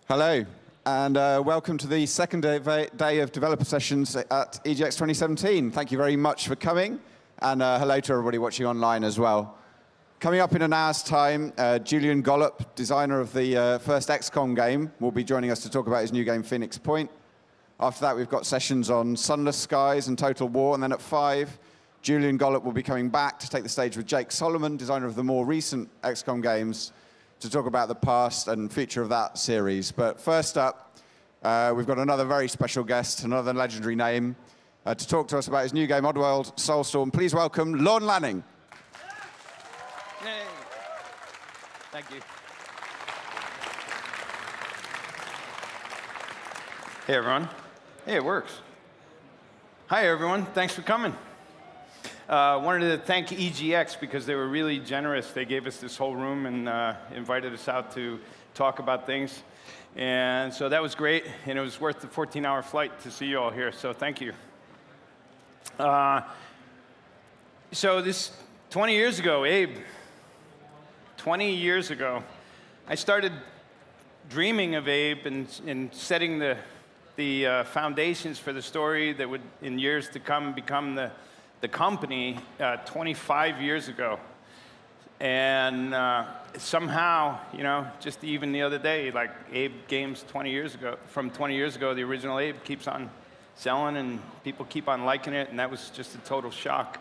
Hello, and welcome to the second day of developer sessions at EGX 2017. Thank you very much for coming, and hello to everybody watching online as well. Coming up in an hour's time, Julian Gollop, designer of the first XCOM game, will be joining us to talk about his new game, Phoenix Point. After that, we've got sessions on Sunless Skies and Total War, and then at 5, Julian Gollop will be coming back to take the stage with Jake Solomon, designer of the more recent XCOM games, to talk about the past and future of that series. But first up, we've got another very special guest, another legendary name, to talk to us about his new game, Oddworld, Soulstorm. Please welcome Lorne Lanning. Hey. Thank you. Hey, everyone. Hey, it works. Hi, everyone. Thanks for coming. Wanted to thank EGX because they were really generous. They gave us this whole room and invited us out to talk about things. And so that was great, and it was worth the 14-hour flight to see you all here, so thank you. So this 20 years ago, Abe, 20 years ago, I started dreaming of Abe and setting the foundations for the story that would, in years to come, become the company 25 years ago. And somehow, you know, just even the other day, like Abe games 20 years ago, from 20 years ago, the original Abe keeps on selling and people keep on liking it, and that was just a total shock.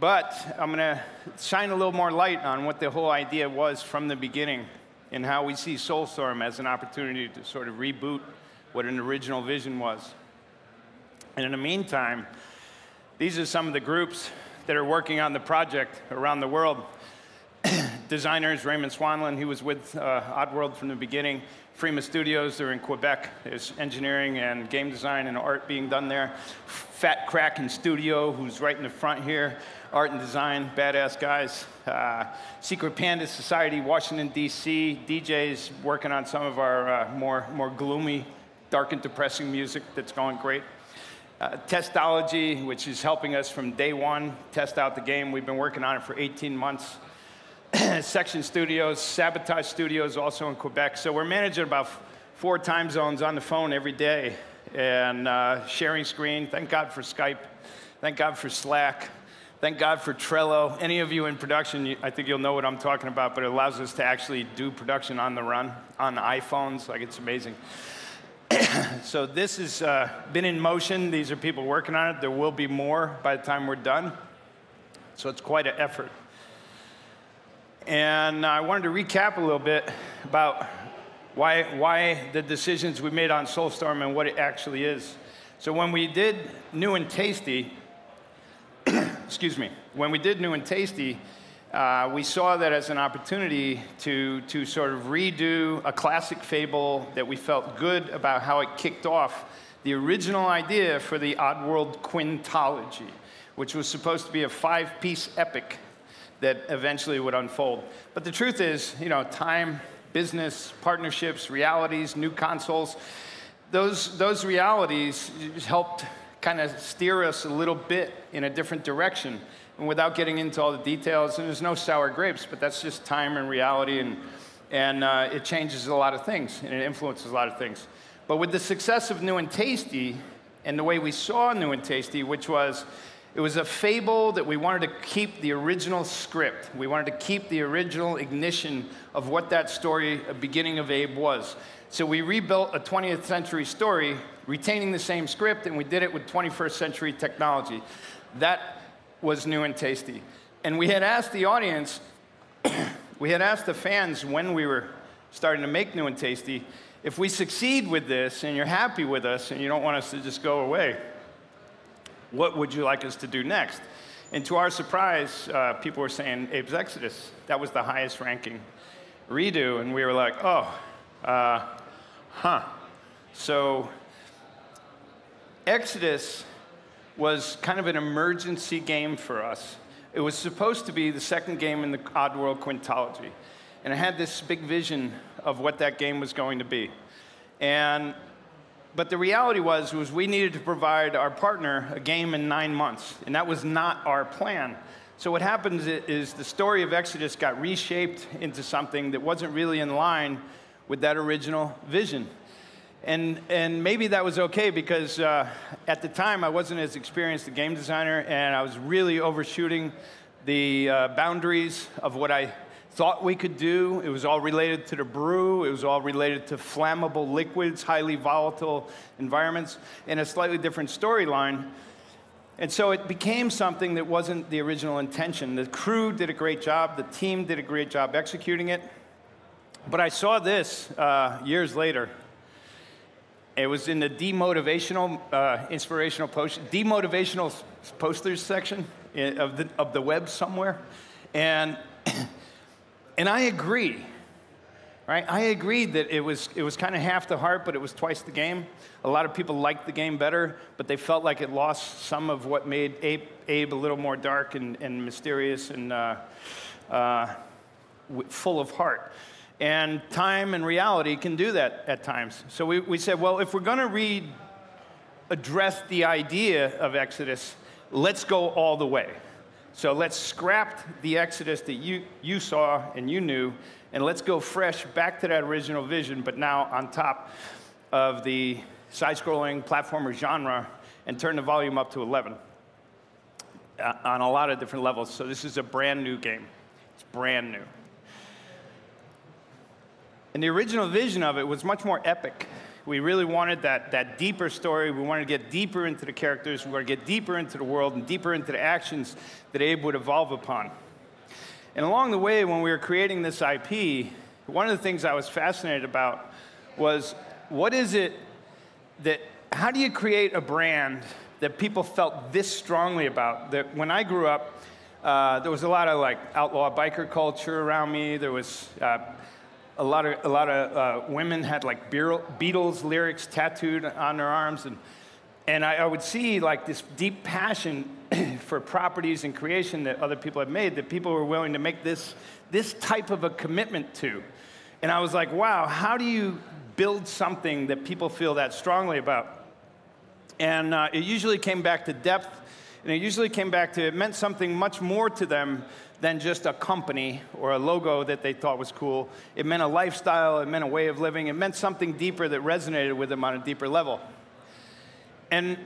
But I'm gonna shine a little more light on what the whole idea was from the beginning and how we see Soulstorm as an opportunity to sort of reboot what an original vision was. And in the meantime, these are some of the groups that are working on the project around the world. Designers, Raymond Swanlin, he was with Oddworld from the beginning. Frima Studios, they're in Quebec. There's engineering and game design and art being done there. Fat Kraken Studio, who's right in the front here. Art and design, badass guys. Secret Panda Society, Washington, D.C. DJs working on some of our more gloomy, dark and depressing music that's going great. Testology, which is helping us from day one test out the game. We've been working on it for 18 months. Section Studios, Sabotage Studios, also in Quebec. So we're managing about 4 time zones on the phone every day and sharing screen. Thank God for Skype. Thank God for Slack. Thank God for Trello. Any of you in production, I think you'll know what I'm talking about, but it allows us to actually do production on the run on iPhones. Like, it's amazing. So this has been in motion. These are people working on it. There will be more by the time we're done. So it's quite an effort. And I wanted to recap a little bit about why the decisions we made on Soulstorm and what it actually is. So when we did New and Tasty, excuse me, when we did New and Tasty, we saw that as an opportunity to sort of redo a classic fable that we felt good about how it kicked off the original idea for the Oddworld quintology, which was supposed to be a 5-piece epic that eventually would unfold. But the truth is, you know, time, business, partnerships, realities, new consoles, those realities helped kind of steer us a little bit in a different direction. And without getting into all the details, and there's no sour grapes, but that's just time and reality, and it changes a lot of things, and it influences a lot of things. But with the success of New and Tasty, and the way we saw New and Tasty, which was, it was a fable that we wanted to keep the original script. We wanted to keep the original ignition of what that story, a beginning of Abe, was. So we rebuilt a 20th century story, retaining the same script, and we did it with 21st century technology. That was New and Tasty. And we had asked the audience, we had asked the fans when we were starting to make New and Tasty, if we succeed with this and you're happy with us and you don't want us to just go away, what would you like us to do next? And to our surprise, people were saying Abe's Exodus. That was the highest ranking redo, and we were like, oh, So Exodus was kind of an emergency game for us. It was supposed to be the second game in the Oddworld quintology. And I had this big vision of what that game was going to be. But the reality was we needed to provide our partner a game in 9 months, and that was not our plan. So what happens is the story of Exodus got reshaped into something that wasn't really in line with that original vision. And maybe that was okay because at the time I wasn't as experienced a game designer, and I was really overshooting the boundaries of what I thought we could do. It was all related to the brew. It was all related to flammable liquids, highly volatile environments, and a slightly different storyline. And so it became something that wasn't the original intention. The crew did a great job. The team did a great job executing it. But I saw this years later. It was in the demotivational, demotivational posters section of the web somewhere. And I agree, right? I agreed that it was kind of half the heart, but it was twice the game. A lot of people liked the game better, but they felt like it lost some of what made Abe a little more dark and mysterious and full of heart. And time and reality can do that at times. So we said, well, if we're going to address the idea of Exodus, let's go all the way. So let's scrap the Exodus that you saw and you knew, and let's go fresh back to that original vision, but now on top of the side-scrolling platformer genre, and turn the volume up to 11 on a lot of different levels. So this is a brand new game. It's brand new. And the original vision of it was much more epic. We really wanted that deeper story. We wanted to get deeper into the characters. We wanted to get deeper into the world and deeper into the actions that Abe would evolve upon. And along the way, when we were creating this IP, one of the things I was fascinated about was, what is it how do you create a brand that people felt this strongly about? That when I grew up, there was a lot of like outlaw biker culture around me. There was a lot of women had like Beatles lyrics tattooed on their arms, and I would see like this deep passion for properties and creation that other people had made, that people were willing to make this type of a commitment to. And I was like, wow, how do you build something that people feel that strongly about? And it usually came back to depth, and it usually came back to, it meant something much more to them than just a company or a logo that they thought was cool. It meant a lifestyle, it meant a way of living, it meant something deeper that resonated with them on a deeper level. And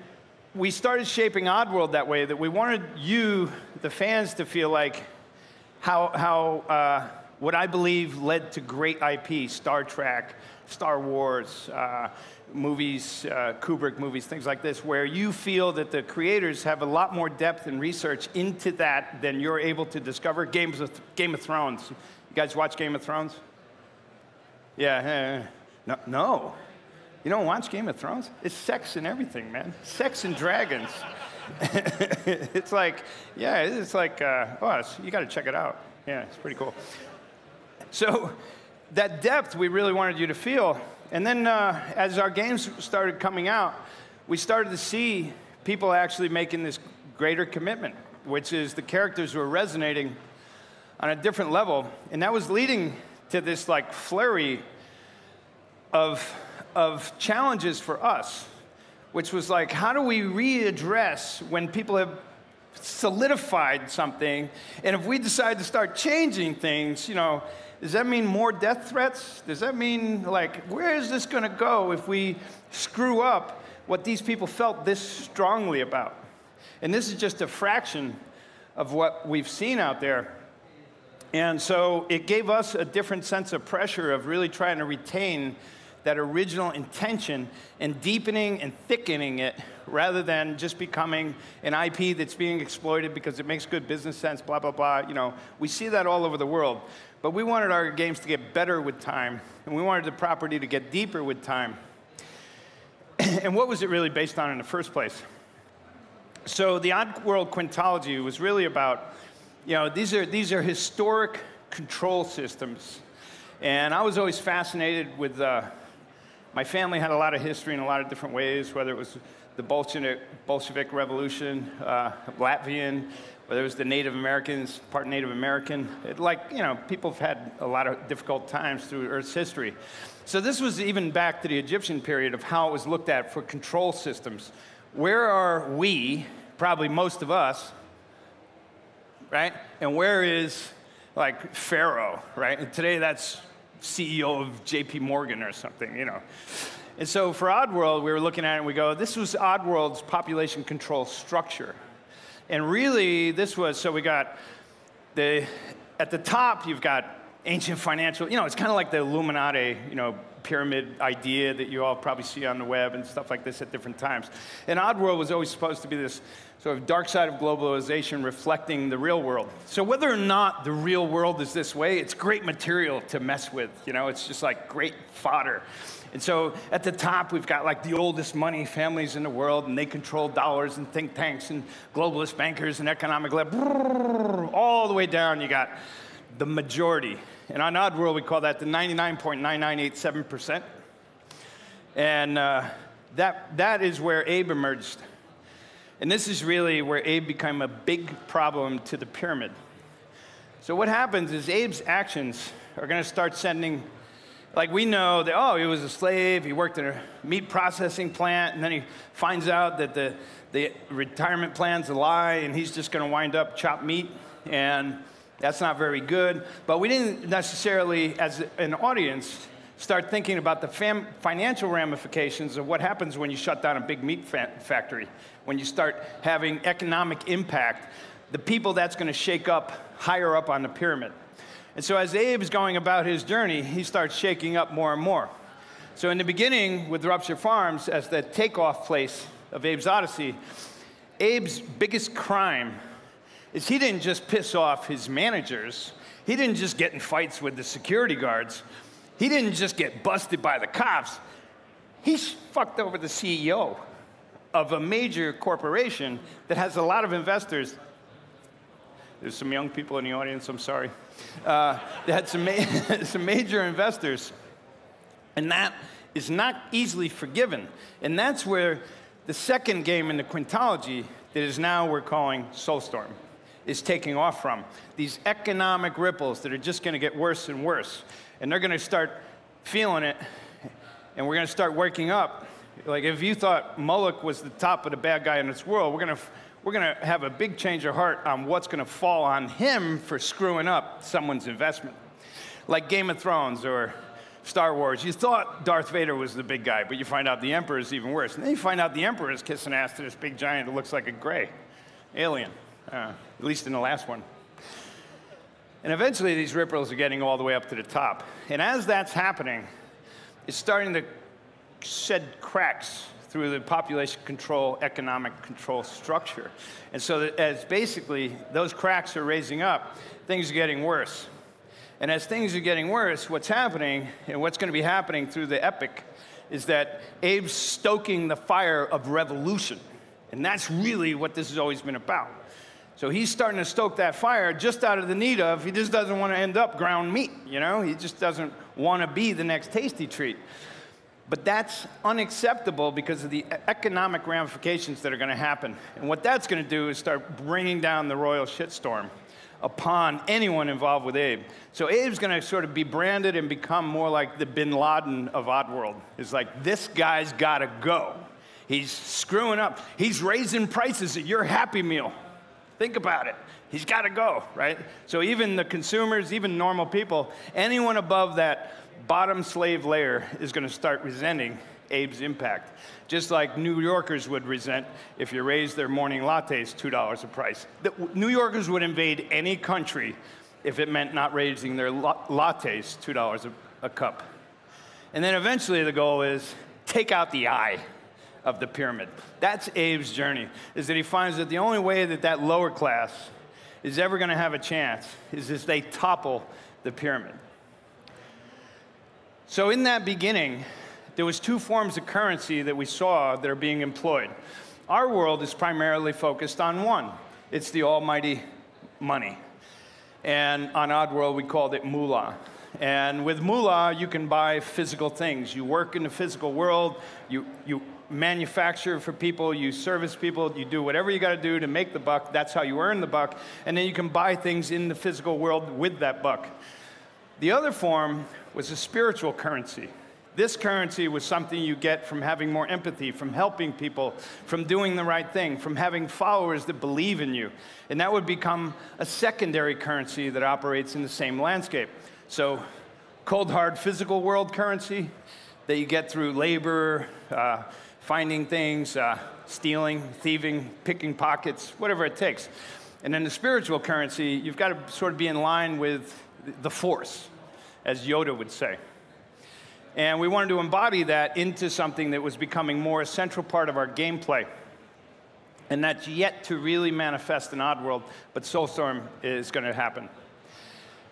we started shaping Oddworld that way, that we wanted you, the fans, to feel like how what I believe led to great IP, Star Trek, Star Wars, movies, Kubrick movies, things like this, where you feel that the creators have a lot more depth and research into that than you're able to discover. Game of Thrones. You guys watch Game of Thrones? Yeah. No. You don't watch Game of Thrones? It's sex and everything, man. Sex and dragons. It's like, yeah, it's like, you got to check it out. Yeah, it's pretty cool. So that depth we really wanted you to feel. And then as our games started coming out, we started to see people actually making this greater commitment, which is the characters were resonating on a different level. And that was leading to this like flurry of challenges for us, which was like, how do we readdress when people have solidified something, and if we decide to start changing things, does that mean more death threats? Does that mean, like, where is this going to go if we screw up what these people felt this strongly about? And this is just a fraction of what we've seen out there. And so it gave us a different sense of pressure of really trying to retain that original intention and deepening and thickening it rather than just becoming an IP that's being exploited because it makes good business sense, blah, blah, blah. We see that all over the world. But we wanted our games to get better with time, and we wanted the property to get deeper with time. And what was it really based on in the first place? So the Oddworld Quintology was really about, these are historic control systems. And I was always fascinated with, my family had a lot of history in a lot of different ways, whether it was the Bolshevik Revolution, Latvian, whether it was the Native Americans, part Native American. People have had a lot of difficult times through Earth's history. So this was even back to the Egyptian period of how it was looked at for control systems. Where are we, probably most of us, right? And where is, like, Pharaoh, right? And today that's CEO of JP Morgan or something, you know. And so for Oddworld, we were looking at it and we go, this was Oddworld's population control structure. And really, this was, so we got at the top, you've got ancient financial, you know, it's kind of like the Illuminati, you know, pyramid idea that you all probably see on the web and stuff like this at different times. And Oddworld was always supposed to be this sort of dark side of globalization reflecting the real world. So whether or not the real world is this way, it's great material to mess with, you know, it's just like great fodder. And so at the top, we've got like the oldest money families in the world, and they control dollars and think tanks and globalist bankers and economic lab. All the way down, you got the majority. And on Oddworld, we call that the 99.9987%. And that is where Abe emerged. And this is really where Abe became a big problem to the pyramid. So what happens is Abe's actions are going to start sending, like we know that, oh, he was a slave, he worked in a meat processing plant, and then he finds out that the retirement plan's a lie, and he's just going to wind up chopped meat, and that's not very good. But we didn't necessarily, as an audience, start thinking about the financial ramifications of what happens when you shut down a big meat factory, when you start having economic impact, the people that's going to shake up higher up on the pyramid. And so as Abe's going about his journey, he starts shaking up more and more. So in the beginning, with Rupture Farms, as the takeoff place of Abe's Odyssey, Abe's biggest crime is he didn't just piss off his managers. He didn't just get in fights with the security guards. He didn't just get busted by the cops. He fucked over the CEO of a major corporation that has a lot of investors. There's some young people in the audience, I'm sorry. They had some major investors. And that is not easily forgiven. And that's where the second game in the quintology that is now we're calling Soulstorm is taking off from. These economic ripples that are just going to get worse and worse. And they're going to start feeling it, and we're going to start waking up. Like if you thought Moloch was the top of the bad guy in this world, we're going to have a big change of heart on what's going to fall on him for screwing up someone's investment. Like Game of Thrones or Star Wars. You thought Darth Vader was the big guy, but you find out the Emperor is even worse. And then you find out the Emperor is kissing ass to this big giant that looks like a gray alien, at least in the last one. And eventually, these ripples are getting all the way up to the top. And as that's happening, it's starting to shed cracks through the population control, economic control structure. And so that as basically those cracks are raising up, things are getting worse. And as things are getting worse, what's happening, and what's going to be happening through the epic, is that Abe's stoking the fire of revolution. And that's really what this has always been about. So he's starting to stoke that fire just out of the need of, he just doesn't want to end up ground meat, you know? He just doesn't want to be the next tasty treat. But that's unacceptable because of the economic ramifications that are going to happen. And what that's going to do is start bringing down the royal shitstorm upon anyone involved with Abe. So Abe's going to sort of be branded and become more like the Bin Laden of Oddworld. It's like, this guy's got to go. He's screwing up. He's raising prices at your Happy Meal. Think about it. He's got to go, right? So even the consumers, even normal people, anyone above that bottom slave layer is going to start resenting Abe's impact. Just like New Yorkers would resent if you raised their morning lattes $2 a price. New Yorkers would invade any country if it meant not raising their lattes $2 a cup. And then eventually the goal is take out the eye of the pyramid. That's Abe's journey, is that he finds that the only way that that lower class is ever going to have a chance is if they topple the pyramid. So in that beginning, there was two forms of currency that we saw that are being employed. Our world is primarily focused on one. It's the almighty money. And on Oddworld, we called it moolah. And with moolah, you can buy physical things. You work in the physical world, you manufacture for people, you service people, you do whatever you got to do to make the buck. That's how you earn the buck. And then you can buy things in the physical world with that buck. The other form was a spiritual currency. This currency was something you get from having more empathy, from helping people, from doing the right thing, from having followers that believe in you. And that would become a secondary currency that operates in the same landscape. So cold, hard physical world currency that you get through labor, finding things, stealing, thieving, picking pockets, whatever it takes. And then the spiritual currency, you've got to sort of be in line with the Force, as Yoda would say. And we wanted to embody that into something that was becoming more a central part of our gameplay. And that's yet to really manifest in Oddworld, but Soulstorm is going to happen.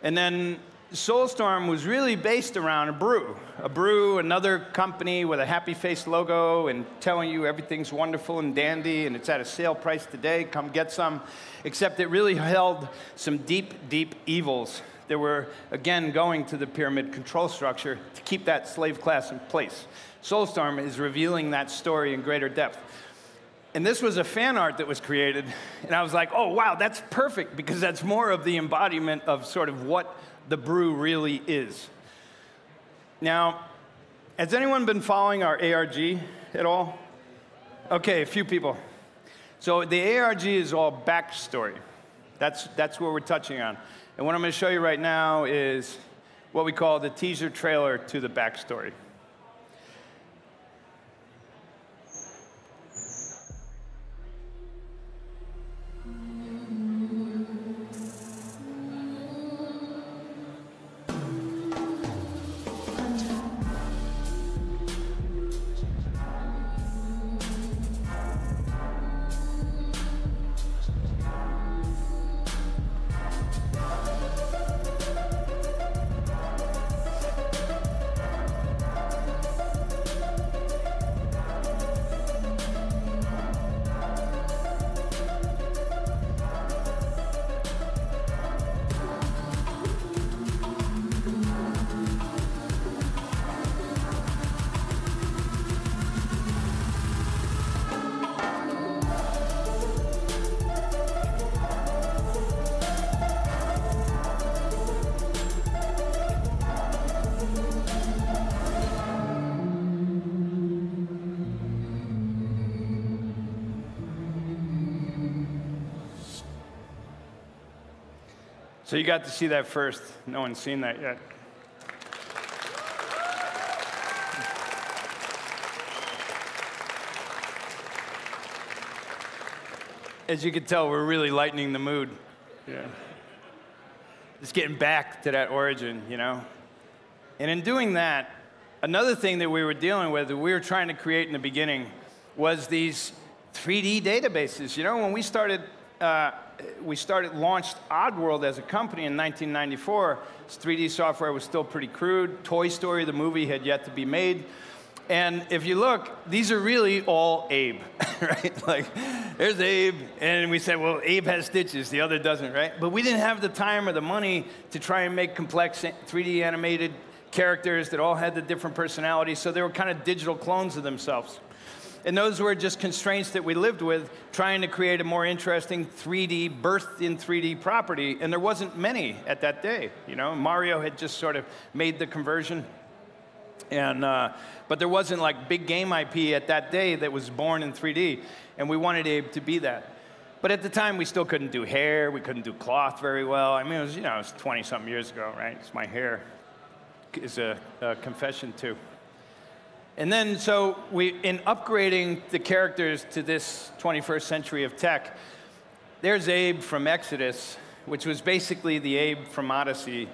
And then Soulstorm was really based around a brew, another company with a happy face logo and telling you everything's wonderful and dandy and it's at a sale price today, come get some, except it really held some deep, deep evils that were, again, going to the pyramid control structure to keep that slave class in place. Soulstorm is revealing that story in greater depth. And this was a fan art that was created, and I was like, oh, wow, that's perfect, because that's more of the embodiment of sort of what the brew really is. Now, has anyone been following our ARG at all? Okay, a few people. So the ARG is all backstory. That's what we're touching on. And what I'm going to show you right now is what we call the teaser trailer to the backstory. So you got to see that first. No one's seen that yet. As you can tell, we're really lightening the mood. Yeah. Just getting back to that origin, you know? And in doing that, another thing that we were dealing with, that we were trying to create in the beginning, was these 3D databases. You know, when we launched Oddworld as a company in 1994. 3D software was still pretty crude. Toy Story, the movie, had yet to be made. And if you look, these are really all Abe, right? Like, there's Abe, and we said, well, Abe has stitches, the other doesn't, right? But we didn't have the time or the money to try and make complex 3D animated characters that all had the different personalities, so they were kind of digital clones of themselves. And those were just constraints that we lived with, trying to create a more interesting 3D, birthed in 3D property, and there wasn't many at that day. You know, Mario had just sort of made the conversion, and but there wasn't like big game IP at that day that was born in 3D, and we wanted Abe to be that. But at the time, we still couldn't do hair, we couldn't do cloth very well. I mean, it was, you know, it was 20-something years ago, right? It's my hair is a confession too. And then, so in upgrading the characters to this 21st century of tech, there's Abe from Exodus, which was basically the Abe from Odyssey.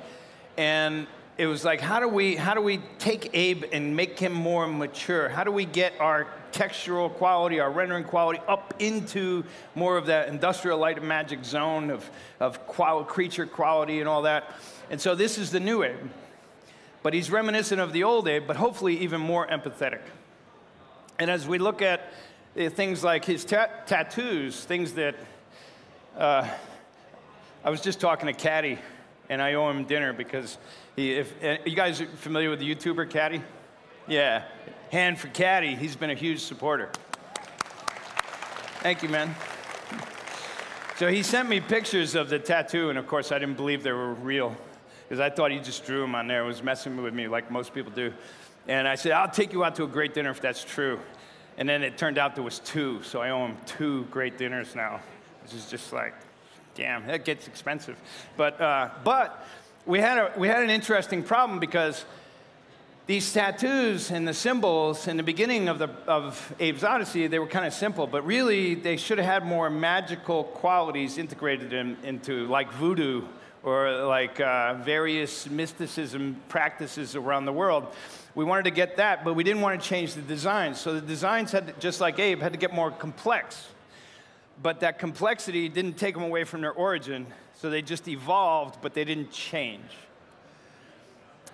And it was like, how do we take Abe and make him more mature? How do we get our textural quality, our rendering quality up into more of that industrial light and magic zone of creature quality and all that? And so this is the new Abe. But he's reminiscent of the old Abe, but hopefully even more empathetic. And as we look at things like his tattoos, things that I was just talking to Caddy, and I owe him dinner because you guys are familiar with the YouTuber Caddy? Yeah, hand for Caddy. He's been a huge supporter. Thank you, man. So he sent me pictures of the tattoo, and of course I didn't believe they were real, because I thought he just drew them on there, was messing with me like most people do. And I said, I'll take you out to a great dinner if that's true. And then it turned out there was 2, so I owe him 2 great dinners now, which is just like, damn, that gets expensive. But we had an interesting problem because these tattoos and the symbols in the beginning of Abe's Odyssey, they were kind of simple, but really they should have had more magical qualities integrated into like voodoo or like various mysticism practices around the world. We wanted to get that, but we didn't want to change the designs. So the designs had to, just like Abe, had to get more complex. But that complexity didn't take them away from their origin, so they just evolved, but they didn't change.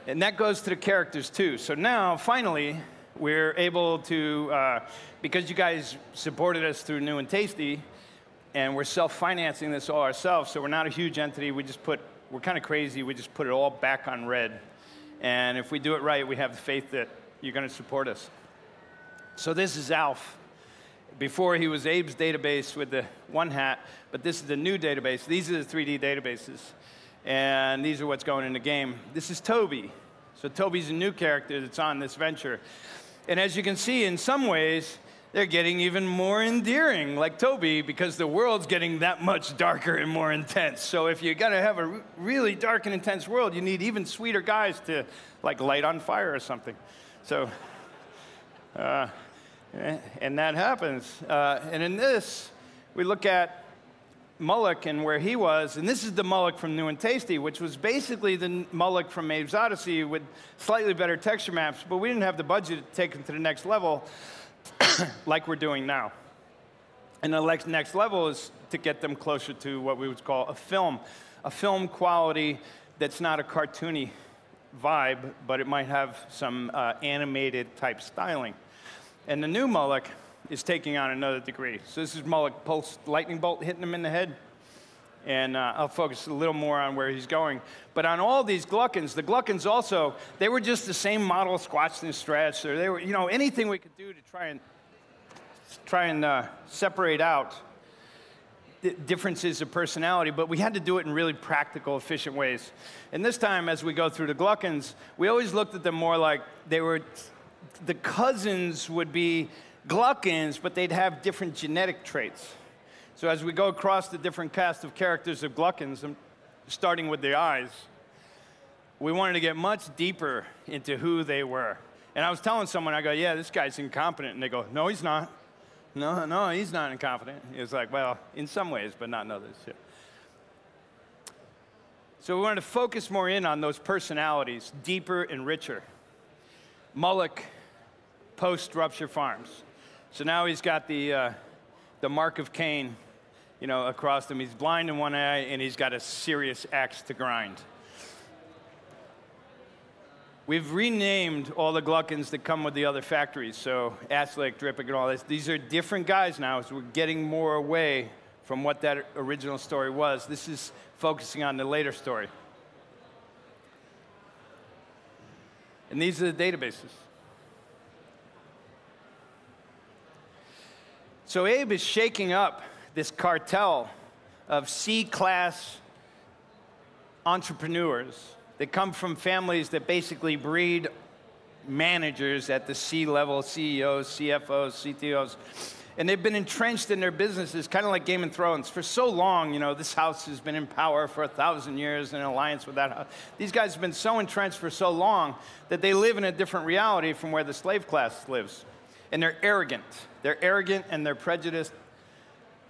And that goes to the characters too. So now, finally, we're able to, because you guys supported us through New and Tasty, and we're self-financing this all ourselves, so we're not a huge entity. We're kind of crazy. We just put it all back on red. And if we do it right, we have the faith that you're going to support us. So this is Alf. Before he was Abe's database with the one hat, but this is the new database. These are the 3D databases. And these are what's going in the game. This is Toby. So Toby's a new character that's on this venture. And as you can see, in some ways, they're getting even more endearing, like Toby, because the world's getting that much darker and more intense. So if you're gonna have a really dark and intense world, you need even sweeter guys to like light on fire or something. So, and that happens. And in this, we look at Mullock and where he was, and this is the Mullock from New and Tasty, which was basically the Mullock from Abe's Odyssey with slightly better texture maps, but we didn't have the budget to take them to the next level like we're doing now. And the next level is to get them closer to what we would call a film quality that's not a cartoony vibe, but it might have some animated type styling. And the new Mullock is taking on another degree. So this is Mullock pulse lightning bolt hitting him in the head. And I'll focus a little more on where he's going. But on all these Gluckins, the Gluckins also, they were just the same model, squatched and stretched, or they were, you know, anything we could do to try and separate out differences of personality, but we had to do it in really practical, efficient ways. And this time, as we go through the Gluckins, we always looked at them more like they were, the cousins would be Gluckins, but they'd have different genetic traits. So as we go across the different cast of characters of Gluckins, starting with the eyes, we wanted to get much deeper into who they were. And I was telling someone, I go, yeah, this guy's incompetent. And they go, no, he's not. No, he's not incompetent. He was like, well, in some ways, but not in others. Yeah. So we wanted to focus more in on those personalities, deeper and richer. Mullock, post-Rupture Farms. So now he's got the mark of Cain, you know, across him. He's blind in one eye, and he's got a serious axe to grind. We've renamed all the Gluckins that come with the other factories. So Aslick, Drippik, and all this. These are different guys now, so we're getting more away from what that original story was. This is focusing on the later story. And these are the databases. So Abe is shaking up this cartel of C-class entrepreneurs that come from families that basically breed managers at the C-level, CEOs, CFOs, CTOs. And they've been entrenched in their businesses, kind of like Game of Thrones. For so long, you know, this house has been in power for 1,000 years in alliance with that house. These guys have been so entrenched for so long that they live in a different reality from where the slave class lives. And they're arrogant. They're arrogant and they're prejudiced.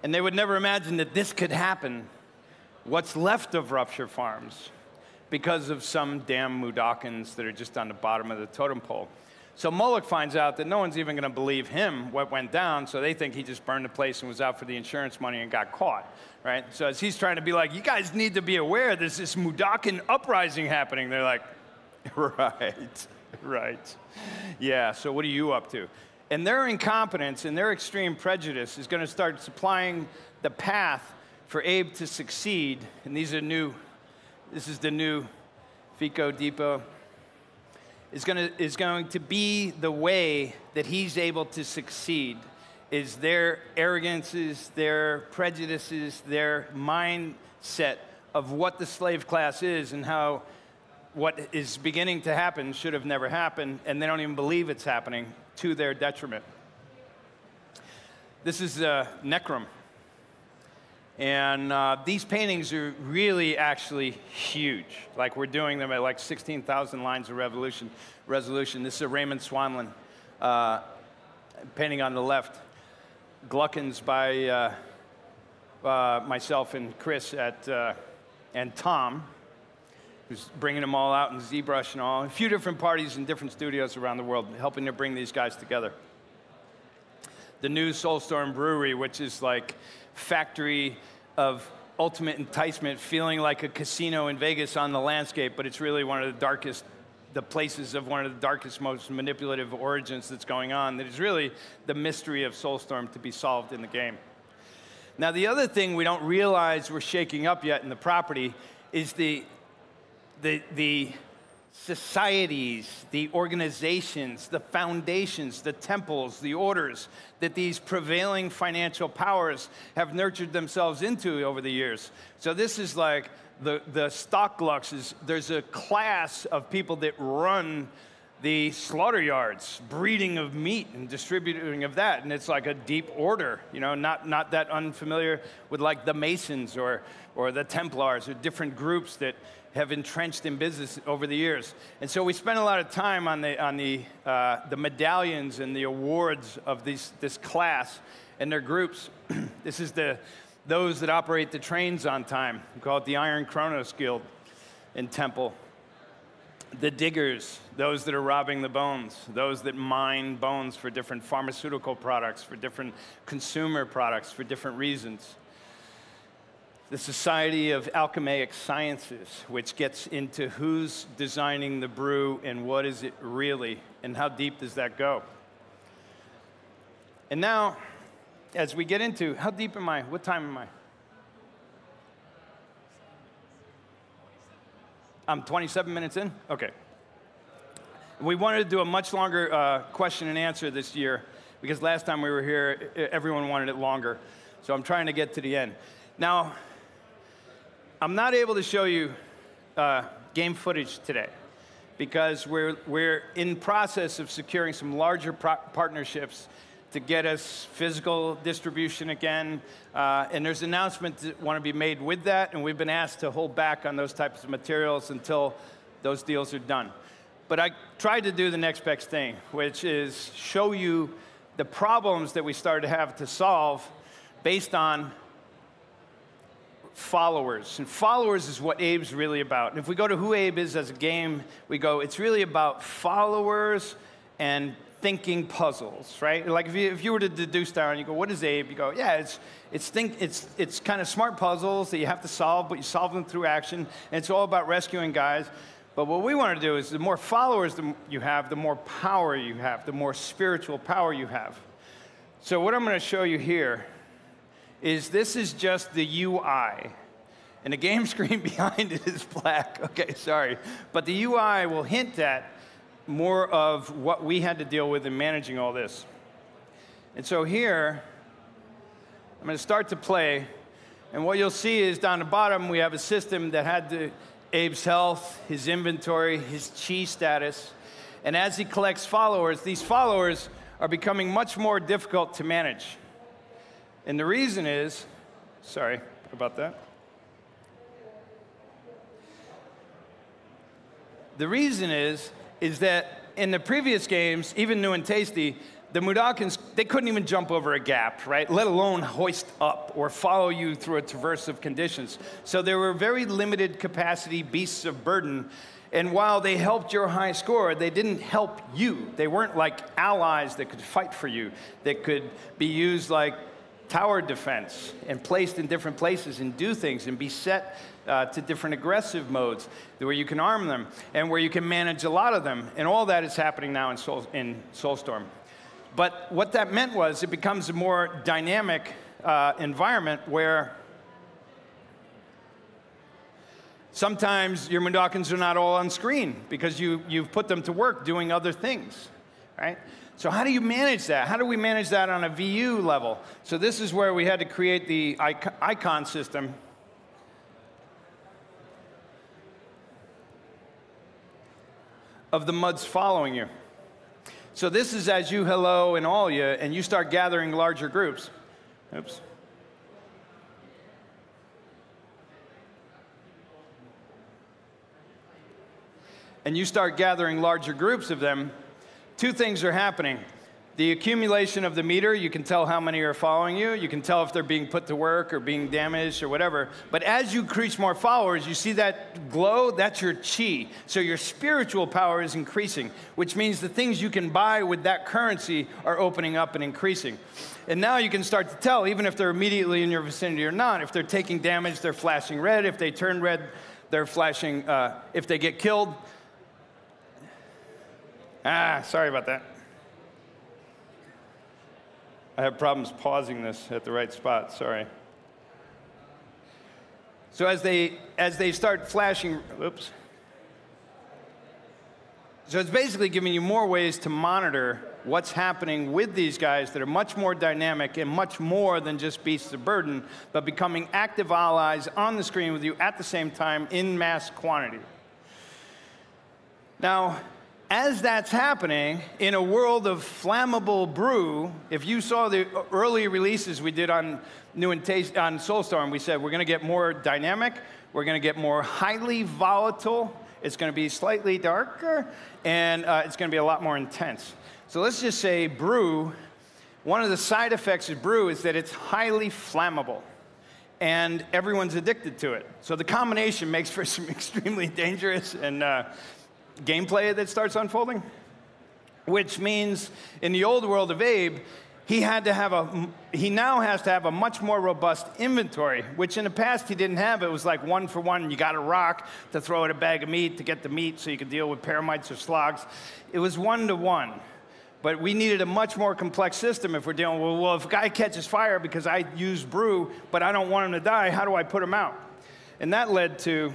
And they would never imagine that this could happen, what's left of Rupture Farms, because of some damn Mudokons that are just on the bottom of the totem pole. So Mullock finds out that no one's even going to believe him what went down, so they think he just burned the place and was out for the insurance money and got caught, right? So as he's trying to be like, you guys need to be aware there's this Mudokon uprising happening, they're like, right. Yeah, so what are you up to? And their incompetence and their extreme prejudice is going to start supplying the path for Abe to succeed. And these are new, this is the new Fico Depot. Is going to be the way that he's able to succeed, is their arrogances, their prejudices, their mindset of what the slave class is and how what is beginning to happen should have never happened, and they don't even believe it's happening, to their detriment. This is Necrom. And these paintings are really actually huge. Like we're doing them at like 16,000 lines of resolution. This is a Raymond Swanlin painting on the left. Gluckins by myself and Chris and Tom, who's bringing them all out in ZBrush and all. A few different parties in different studios around the world, helping to bring these guys together. The new Soulstorm brewery, which is like factory of ultimate enticement, feeling like a casino in Vegas on the landscape, but it's really one of the darkest, the places of one of the darkest, most manipulative origins that's going on. That is really the mystery of Soulstorm to be solved in the game. Now, the other thing we don't realize we're shaking up yet in the property is the societies, the organizations, the foundations, the temples, the orders that these prevailing financial powers have nurtured themselves into over the years. So this is like the stock glucks. There's a class of people that run the slaughter yards, breeding of meat and distributing of that, and it's like a deep order, you know, not that unfamiliar with like the Masons or the Templars or different groups that have entrenched in business over the years. And so we spent a lot of time on the medallions and the awards of this class and their groups. This is those that operate the trains on time. We call it the Iron Kronos Guild in Temple. The diggers, those that are robbing the bones, those that mine bones for different pharmaceutical products, for different consumer products, for different reasons. The Society of Alchemaic Sciences, which gets into who's designing the brew and what is it really, and how deep does that go. And now, as we get into, how deep am I? What time am I? I'm 27 minutes in? Okay. We wanted to do a much longer question and answer this year, because last time we were here, everyone wanted it longer. So I'm trying to get to the end. Now, I'm not able to show you game footage today because we're in process of securing some larger partnerships to get us physical distribution again. And there's announcements that want to be made with that, and we've been asked to hold back on those types of materials until those deals are done. But I tried to do the next best thing, which is show you the problems that we started to have to solve based on followers. And followers is what Abe's really about. And if we go to who Abe is as a game, we go, it's really about followers and thinking puzzles, right? Like if you were to deduce down, you go, what is Abe? You go, yeah, it's kind of smart puzzles that you have to solve, but you solve them through action, and it's all about rescuing guys. But what we want to do is the more followers you have, the more power you have, the more spiritual power you have. So what I'm going to show you here is this is just the UI. And the game screen behind it is black. Okay, sorry. But the UI will hint at more of what we had to deal with in managing all this. And so here, I'm going to start to play. And what you'll see is down the bottom, we have a system that had Abe's health, his inventory, his chi status. And as he collects followers, these followers are becoming much more difficult to manage. And the reason is, sorry about that. The reason is that in the previous games, even New and Tasty, the Mudokons, they couldn't even jump over a gap, right? Let alone hoist up or follow you through a traverse of conditions. So there were very limited capacity beasts of burden. And while they helped your high score, they didn't help you. They weren't like allies that could fight for you, that could be used like tower defense and placed in different places and do things and be set to different aggressive modes where you can arm them and where you can manage a lot of them. And all that is happening now in Soulstorm. But what that meant was it becomes a more dynamic environment where sometimes your Mudokons are not all on screen because you've put them to work doing other things, right? So how do you manage that? How do we manage that on a VU level? So this is where we had to create the icon system. Of the muds following you. So this is as you, hello, and all you, and you start gathering larger groups. Oops. and you start gathering larger groups of them, two things are happening. The accumulation of the meter, you can tell how many are following you. You can tell if they're being put to work or being damaged or whatever. But as you increase more followers, you see that glow, that's your chi. So your spiritual power is increasing, which means the things you can buy with that currency are opening up and increasing. And now you can start to tell, even if they're immediately in your vicinity or not, if they're taking damage, they're flashing red. If they turn red, they're flashing, if they get killed. Sorry about that. I have problems pausing this at the right spot, sorry. So as they start flashing, oops. So it's basically giving you more ways to monitor what's happening with these guys that are much more dynamic and much more than just beasts of burden, but becoming active allies on the screen with you at the same time in mass quantity. Now, as that's happening, in a world of flammable brew, if you saw the early releases we did on on Soulstorm, we said we're going to get more dynamic, we're going to get more highly volatile, it's going to be slightly darker, and it's going to be a lot more intense. So let's just say brew, one of the side effects of brew is that it's highly flammable, and everyone's addicted to it. So the combination makes for some extremely dangerous and gameplay that starts unfolding, which means in the old world of Abe, he now has to have a much more robust inventory, which in the past he didn't have. It was like 1 for 1. You got a rock to throw at a bag of meat to get the meat so you could deal with paramites or slogs. It was 1 to 1. But we needed a much more complex system if we're dealing with, well, if a guy catches fire because I use brew, but I don't want him to die, how do I put him out? And that led to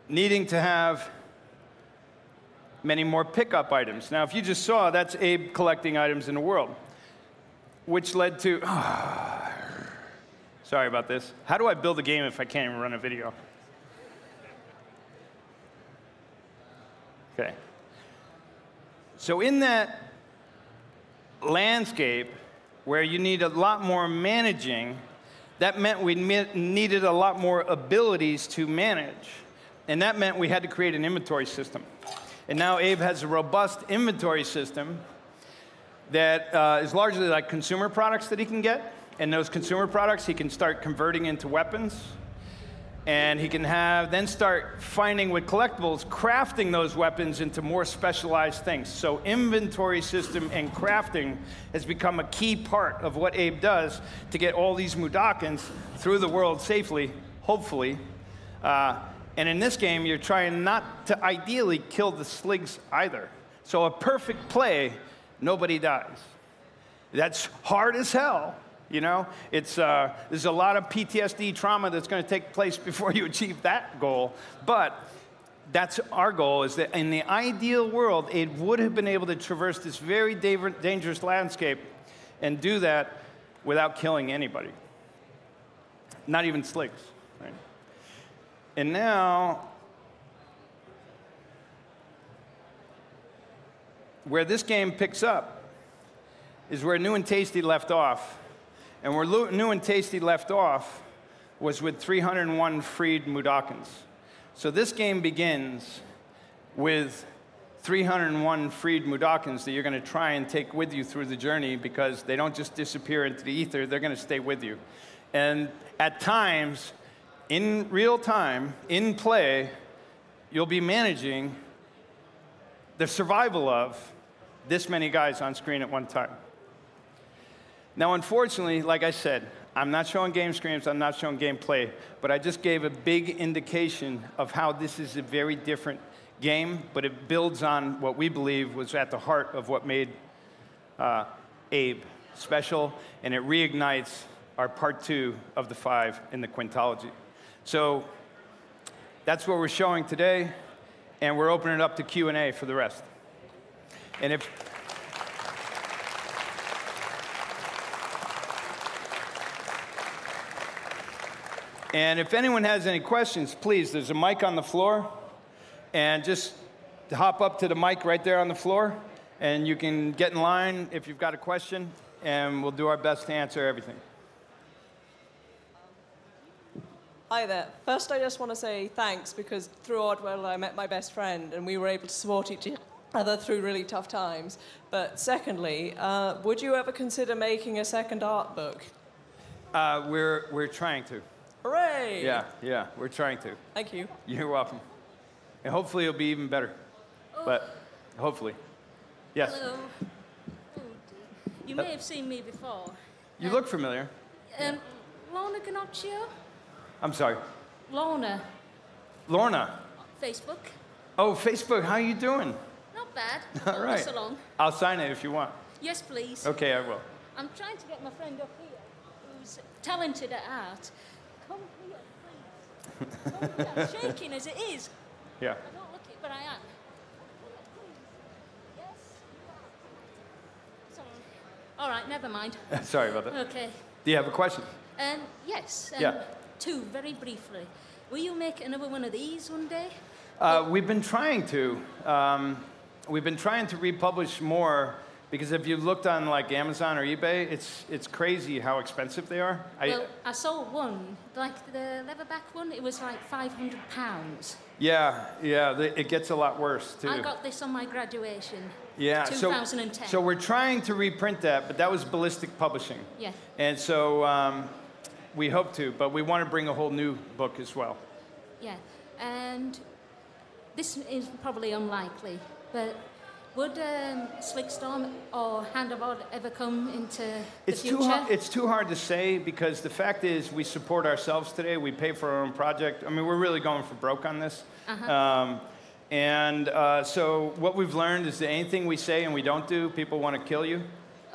needing to have many more pickup items. Now, if you just saw, that's Abe collecting items in the world, which led to, sorry about this. How do I build a game if I can't even run a video? Okay. So in that landscape where you need a lot more managing, that meant we needed a lot more abilities to manage. And that meant we had to create an inventory system. And now Abe has a robust inventory system that is largely like consumer products that he can get. And those consumer products he can start converting into weapons. And he can then start finding with collectibles, crafting those weapons into more specialized things. So inventory system and crafting has become a key part of what Abe does to get all these Mudokons through the world safely, hopefully. And in this game, you're trying not to ideally kill the sligs either. So a perfect play, nobody dies. That's hard as hell, you know? There's a lot of PTSD trauma that's going to take place before you achieve that goal. But that's our goal, is that in the ideal world, it would have been able to traverse this very dangerous landscape and do that without killing anybody. Not even sligs, right? And now, where this game picks up is where New and Tasty left off. And where New and Tasty left off was with 301 freed Mudokons. So this game begins with 301 freed Mudokons that you're going to try and take with you through the journey, because they don't just disappear into the ether, they're going to stay with you. And at times, in real time, in play, you'll be managing the survival of this many guys on screen at one time. Now, unfortunately, like I said, I'm not showing game screens, I'm not showing gameplay, but I just gave a big indication of how this is a very different game, but it builds on what we believe was at the heart of what made Abe special, and it reignites our part 2 of the 5 in the quintology. So that's what we're showing today, and we're opening it up to Q&A for the rest. And if anyone has any questions, please, there's a mic on the floor, and just hop up to the mic right there on the floor, and you can get in line if you've got a question. and we'll do our best to answer everything. Hi there. First, I just want to say thanks, because through Oddworld I met my best friend and we were able to support each other through really tough times. But secondly, would you ever consider making a second art book? We're trying to. Hooray! Yeah, we're trying to. Thank you. You're welcome. And hopefully it'll be even better. Oh. But hopefully. Yes. Hello. Oh, dear. You may have seen me before. You look familiar. Lorna Ganocchio? I'm sorry. Lorna. Lorna. Facebook. Oh, Facebook. How are you doing? Not bad. All right. Pass along. I'll sign it if you want. Yes, please. Okay, I will. I'm trying to get my friend up here, who's talented at art. Come here, please. Come here. I'm shaking as it is. Yeah. I don't look it, but I am. Yes, you are. Sorry. All right, never mind. Sorry about that. Okay. Do you have a question? Yes. Yeah. Two, very briefly. Will you make another one of these one day? We've been trying to. We've been trying to republish more, because if you've looked on like Amazon or eBay, it's crazy how expensive they are. Well, I sold one, like the leatherback one. It was like £500. Yeah, it gets a lot worse too. I got this on my graduation. Yeah, 2010. So we're trying to reprint that, but that was Ballistic Publishing. Yeah. And so we hope to, but we want to bring a whole new book as well. Yeah, and this is probably unlikely, but would Soulstorm or Hand of Odd ever come into the future? It's too hard to say, because the fact is we support ourselves today. We pay for our own project. I mean, we're really going for broke on this. So what we've learned is that anything we say and we don't do, people want to kill you.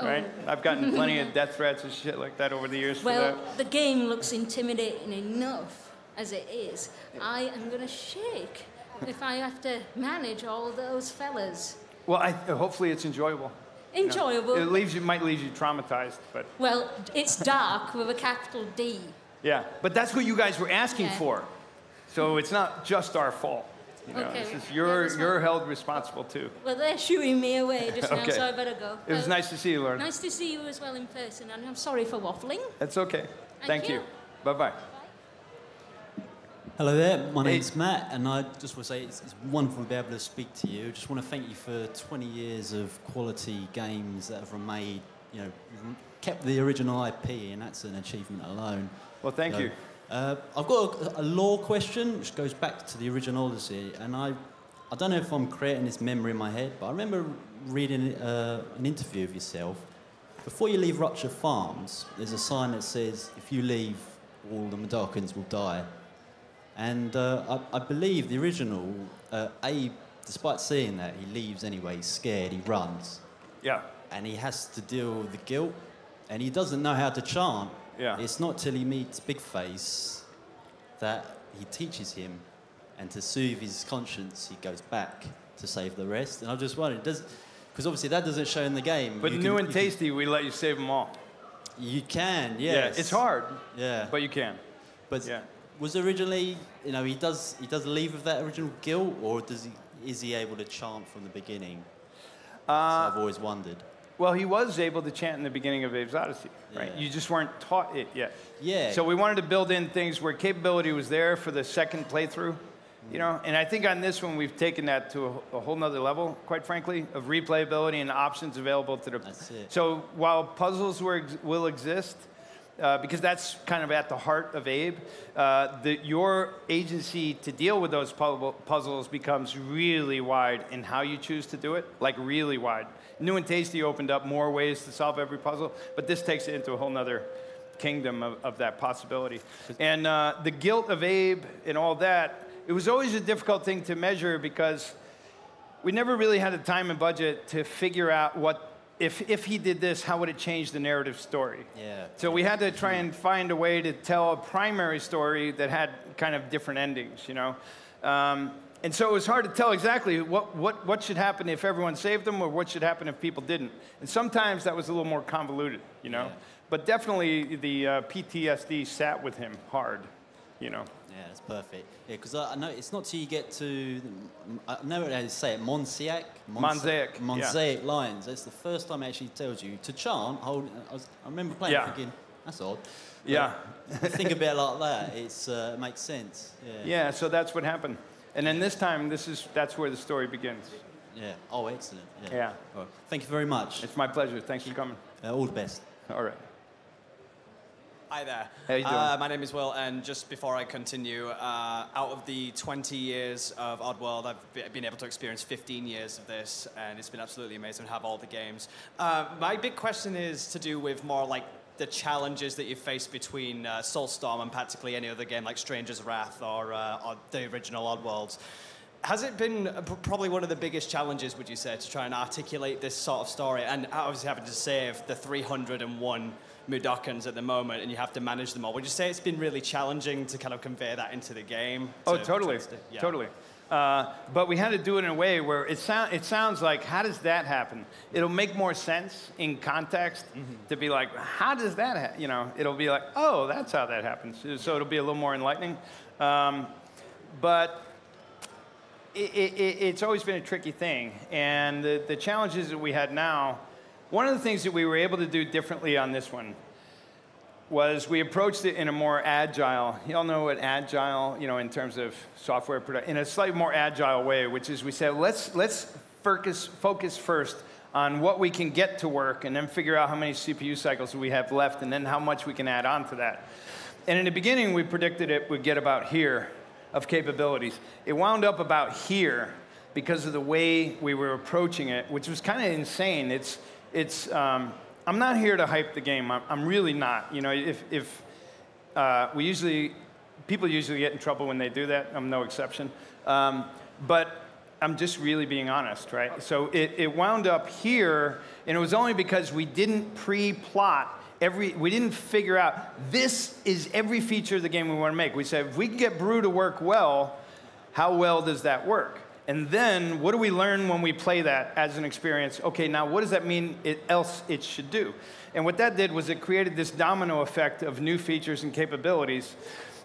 Right? I've gotten plenty of death threats and shit like that over the years for that. Well, the game looks intimidating enough as it is. I am going to shake if I have to manage all those fellas. Well, hopefully it's enjoyable. Enjoyable. You know, it might leave you traumatized, but... Well, it's dark with a capital D. Yeah, but that's what you guys were asking for. So it's not just our fault. You know, Okay. this is you're held responsible too. Well, they're shooing me away just now, Okay. so I better go. It was nice to see you, Lorne. Nice to see you as well in person, and I'm sorry for waffling. That's okay. Thank you. Bye-bye. Hello there, my name's Matt, and I just want to say it's wonderful to be able to speak to you. Just want to thank you for 20 years of quality games that have remained, you know, you've kept the original IP, and that's an achievement alone. Well, thank you. I've got a lore question which goes back to the original Odyssey, and I don't know if I'm creating this memory in my head, but I remember reading an interview of yourself. Before you leave Rutcher Farms, there's a sign that says, if you leave, all the Madakans will die. And I believe the original, Abe, despite seeing that, he leaves anyway, he's scared, he runs. Yeah. And he has to deal with the guilt, and he doesn't know how to chant. Yeah. It's not till he meets Bigface that he teaches him, and to soothe his conscience, he goes back to save the rest. And I just wondered, because obviously that doesn't show in the game. But new and tasty, we let you save them all. You can, yes. Yeah, it's hard. Yeah. But you can. But yeah. Was originally, you know, he does leave with that original guilt, or is he able to chant from the beginning? I've always wondered. Well, he was able to chant in the beginning of Abe's Odyssey, right? Yeah. You just weren't taught it yet. Yeah. So we wanted to build in things where capability was there for the second playthrough, you know? And I think on this one, we've taken that to a whole nother level, quite frankly, of replayability and options available to the... That's it. So while puzzles will exist, because that's kind of at the heart of Abe, your agency to deal with those puzzles becomes really wide in how you choose to do it, like really wide. New and Tasty opened up more ways to solve every puzzle, but this takes it into a whole nother kingdom of that possibility. And the guilt of Abe and all that, it was always a difficult thing to measure, because we never really had the time and budget to figure out what, if he did this, how would it change the narrative story? Yeah. So we had to try and find a way to tell a primary story that had kind of different endings, you know? And so it was hard to tell exactly what should happen if everyone saved them, or what should happen if people didn't. And sometimes that was a little more convoluted, you know? Yeah. But definitely the PTSD sat with him hard. you know. Yeah, that's perfect. Yeah, because I know it's not till you get to, I know how to say it, Mosaic lines. That's the first time it actually tells you to chant. I remember playing it thinking, that's odd. Yeah. Think about it like that. It makes sense. Yeah, so that's what happened. And then this time, that's where the story begins. Yeah. Oh, excellent. Yeah. Well, thank you very much. It's my pleasure. Thanks for coming. All the best. All right. Hi there. How you doing? My name is Will, and just before I continue, out of the 20 years of Oddworld, I've been able to experience 15 years of this, and it's been absolutely amazing to have all the games. My big question is to do with more like the challenges that you face between Soulstorm and practically any other game like Stranger's Wrath or the original Oddworlds. Has it been probably one of the biggest challenges, would you say, to try and articulate this sort of story, and obviously having to save the 301 Mudokons at the moment, and you have to manage them all? Would you say it's been really challenging to kind of convey that into the game? Oh, totally, totally. But we had to do it in a way where it sounds like, how does that happen? It'll make more sense in context to be like, how does that happen? You know, it'll be like, oh, that's how that happens. So it'll be a little more enlightening. But it's always been a tricky thing. And the challenges that we had now, one of the things that we were able to do differently on this one was we approached it in a more agile, you all know what agile, you know, in terms of software production, in a slightly more agile way, which is we said, let's focus first on what we can get to work and then figure out how many CPU cycles we have left and then how much we can add on to that. And in the beginning, we predicted it would get about here of capabilities. It wound up about here because of the way we were approaching it, which was kind of insane. I'm not here to hype the game. I'm really not. You know, people usually get in trouble when they do that. I'm no exception. But I'm just really being honest, right? So it wound up here, and it was only because we didn't pre-plot we didn't figure out this is every feature of the game we want to make. We said, if we can get Brew to work well, how well does that work? And then, what do we learn when we play that as an experience? Okay, now what does that mean else it should do? And what that did was it created this domino effect of new features and capabilities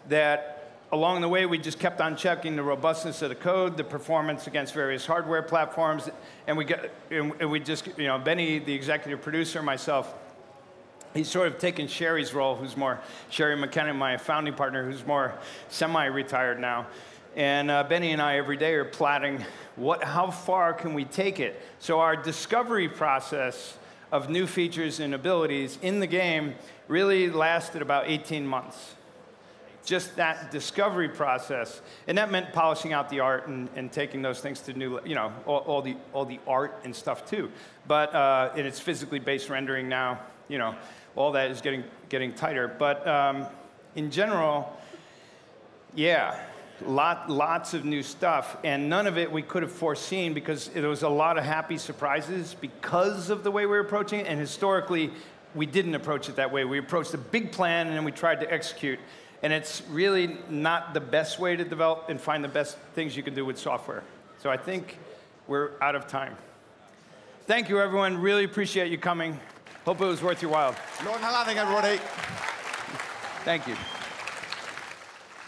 that, along the way, we just kept on checking the robustness of the code, the performance against various hardware platforms, and we just, you know, Benny, the executive producer, myself, he's sort of taken Sherry's role, Sherry McKenna, my founding partner, who's more semi-retired now. And Benny and I every day are plotting how far can we take it. So our discovery process of new features and abilities in the game really lasted about 18 months. Just that discovery process. And that meant polishing out the art and taking those things to new, you know, all the art and stuff too. But and it's physically based rendering now, you know, all that is getting tighter. But in general, yeah. Lots of new stuff, and none of it we could have foreseen because there was a lot of happy surprises because of the way we were approaching it, and historically, we didn't approach it that way. We approached a big plan, and then we tried to execute, and it's really not the best way to develop and find the best things you can do with software. So I think we're out of time. Thank you, everyone. Really appreciate you coming. Hope it was worth your while. Lorne Lanning, everybody. Thank you.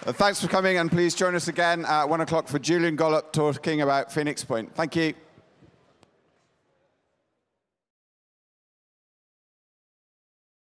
Thanks for coming, and please join us again at 1 o'clock for Julian Gollop talking about Phoenix Point. Thank you.